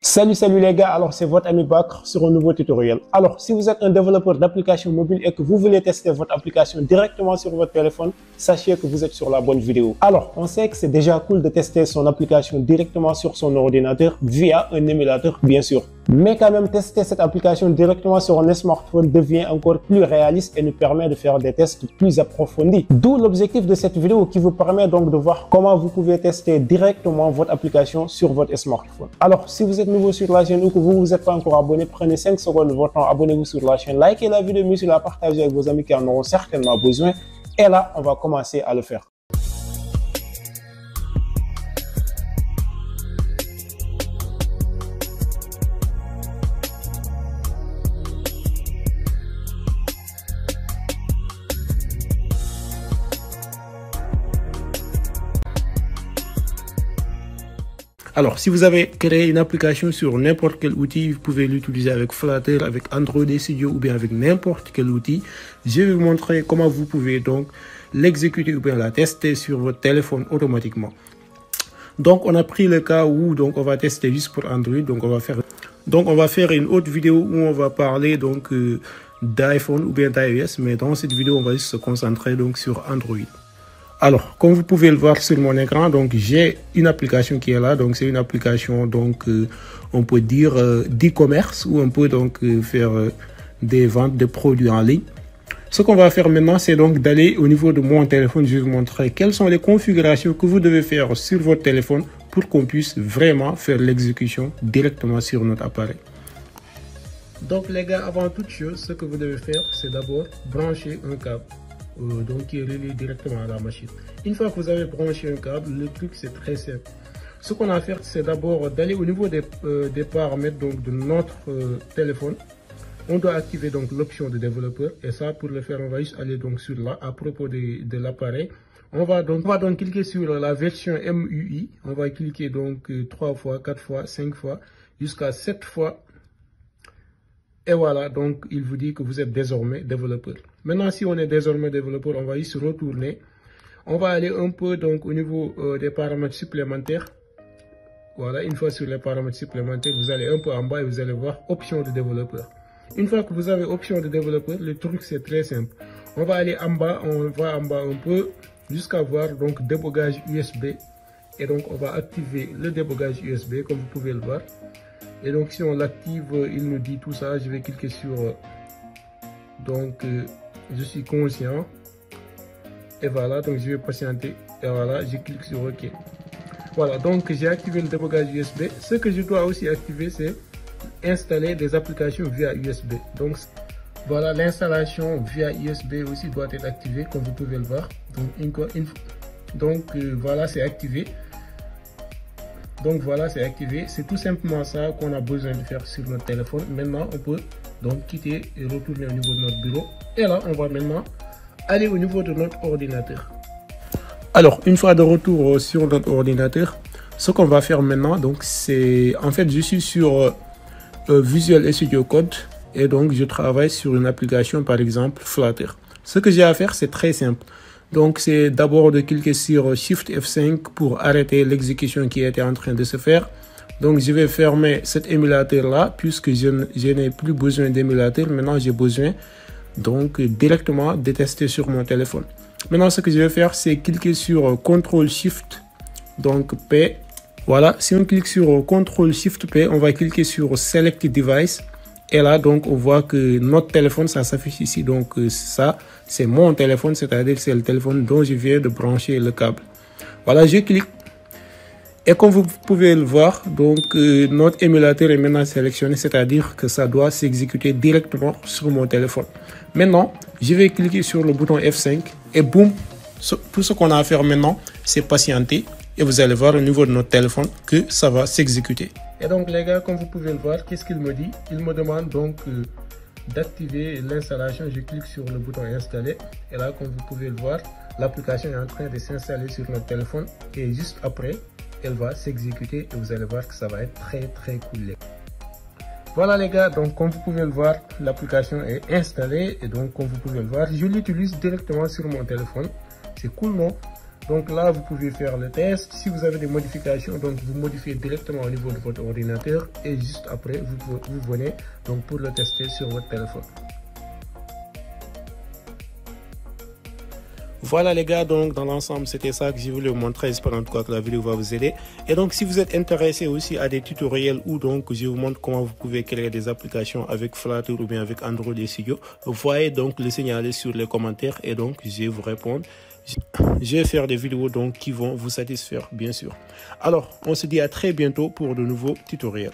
Salut les gars, alors c'est votre ami Bakr sur un nouveau tutoriel. Alors si vous êtes un développeur d'application mobile et que vous voulez tester votre application directement sur votre téléphone, sachez que vous êtes sur la bonne vidéo. Alors on sait que c'est déjà cool de tester son application directement sur son ordinateur via un émulateur bien sûr. Mais quand même tester cette application directement sur un smartphone devient encore plus réaliste et nous permet de faire des tests plus approfondis. D'où l'objectif de cette vidéo qui vous permet donc de voir comment vous pouvez tester directement votre application sur votre smartphone. Alors si vous êtes nouveau sur la chaîne ou que vous ne vous êtes pas encore abonné, prenez 5 secondes de votre temps, abonnez-vous sur la chaîne, likez la vidéo, mais la partagez avec vos amis qui en auront certainement besoin. Et là, on va commencer à le faire. Alors, si vous avez créé une application sur n'importe quel outil, vous pouvez l'utiliser avec Flutter, avec Android Studio ou bien avec n'importe quel outil. Je vais vous montrer comment vous pouvez donc l'exécuter ou bien la tester sur votre téléphone automatiquement. Donc, on a pris le cas où donc on va tester juste pour Android. Donc, on va faire une autre vidéo où on va parler donc d'iPhone ou bien d'iOS. Mais dans cette vidéo, on va juste se concentrer donc sur Android. Alors, comme vous pouvez le voir sur mon écran, donc j'ai une application qui est là. Donc, c'est une application, donc, on peut dire d'e-commerce où on peut donc faire des ventes de produits en ligne. Ce qu'on va faire maintenant, c'est donc d'aller au niveau de mon téléphone. Je vais vous montrer quelles sont les configurations que vous devez faire sur votre téléphone pour qu'on puisse vraiment faire l'exécution directement sur notre appareil. Donc, les gars, avant toute chose, ce que vous devez faire, c'est d'abord brancher un câble. Donc qui est relié directement à la machine. Une fois que vous avez branché un câble, le truc c'est très simple. Ce qu'on a à faire, c'est d'abord d'aller au niveau des paramètres donc de notre téléphone. On doit activer donc l'option de développeur, et ça pour le faire on va juste aller donc sur là à propos de l'appareil. On va donc cliquer sur la version MUI. On va cliquer donc 3 fois, 4 fois, 5 fois jusqu'à 7 fois. Et voilà, donc il vous dit que vous êtes désormais développeur. Maintenant, si on est désormais développeur, on va ici retourner. On va aller un peu donc au niveau des paramètres supplémentaires. Voilà, une fois sur les paramètres supplémentaires, vous allez un peu en bas et vous allez voir option de développeur. Une fois que vous avez option de développeur, le truc c'est très simple. On va aller en bas, on va en bas un peu jusqu'à voir donc débogage USB. Et donc on va activer le débogage USB comme vous pouvez le voir. Et donc si on l'active, il nous dit tout ça. Je vais cliquer sur donc je suis conscient. Et voilà, donc je vais patienter. Et voilà, je clique sur OK. Voilà, donc j'ai activé le débogage USB. Ce que je dois aussi activer, c'est installer des applications via USB. Donc voilà, l'installation via USB aussi doit être activée comme vous pouvez le voir. Donc voilà, c'est activé. Donc voilà, c'est activé. C'est tout simplement ça qu'on a besoin de faire sur notre téléphone. Maintenant, on peut donc quitter et retourner au niveau de notre bureau. Et là, on va maintenant aller au niveau de notre ordinateur. Alors, une fois de retour sur notre ordinateur, ce qu'on va faire maintenant, donc c'est en fait, je suis sur Visual Studio Code et donc je travaille sur une application, par exemple Flutter. Ce que j'ai à faire, c'est très simple. Donc, c'est d'abord de cliquer sur Shift F5 pour arrêter l'exécution qui était en train de se faire. Donc, je vais fermer cet émulateur-là puisque je n'ai plus besoin d'émulateur. Maintenant, j'ai besoin donc directement de tester sur mon téléphone. Maintenant, ce que je vais faire, c'est cliquer sur CTRL SHIFT donc P. Voilà, si on clique sur CTRL SHIFT P, on va cliquer sur Select Device. Et là, donc, on voit que notre téléphone, ça s'affiche ici. Donc, ça, c'est mon téléphone, c'est-à-dire c'est le téléphone dont je viens de brancher le câble. Voilà, je clique. Et comme vous pouvez le voir, donc, notre émulateur est maintenant sélectionné, c'est-à-dire que ça doit s'exécuter directement sur mon téléphone. Maintenant, je vais cliquer sur le bouton F5 et boum, tout ce qu'on a à faire maintenant, c'est patienter. Et vous allez voir au niveau de notre téléphone que ça va s'exécuter. Et donc les gars, comme vous pouvez le voir, qu'est-ce qu'il me dit? Il me demande donc d'activer l'installation. Je clique sur le bouton installer. Et là, comme vous pouvez le voir, l'application est en train de s'installer sur notre téléphone. Et juste après, elle va s'exécuter. Et vous allez voir que ça va être très cool. Voilà les gars, donc comme vous pouvez le voir, l'application est installée. Et donc comme vous pouvez le voir, je l'utilise directement sur mon téléphone. C'est cool, non? Donc là, vous pouvez faire le test. Si vous avez des modifications, donc vous modifiez directement au niveau de votre ordinateur et juste après, vous venez donc pour le tester sur votre téléphone. Voilà les gars, donc dans l'ensemble c'était ça que je voulais vous montrer. J'espère en tout cas que la vidéo va vous aider. Et donc si vous êtes intéressé aussi à des tutoriels où donc je vous montre comment vous pouvez créer des applications avec Flutter ou bien avec Android Studio, vous voyez donc le signaler sur les commentaires et donc je vais vous répondre. Je vais faire des vidéos donc qui vont vous satisfaire bien sûr. Alors on se dit à très bientôt pour de nouveaux tutoriels.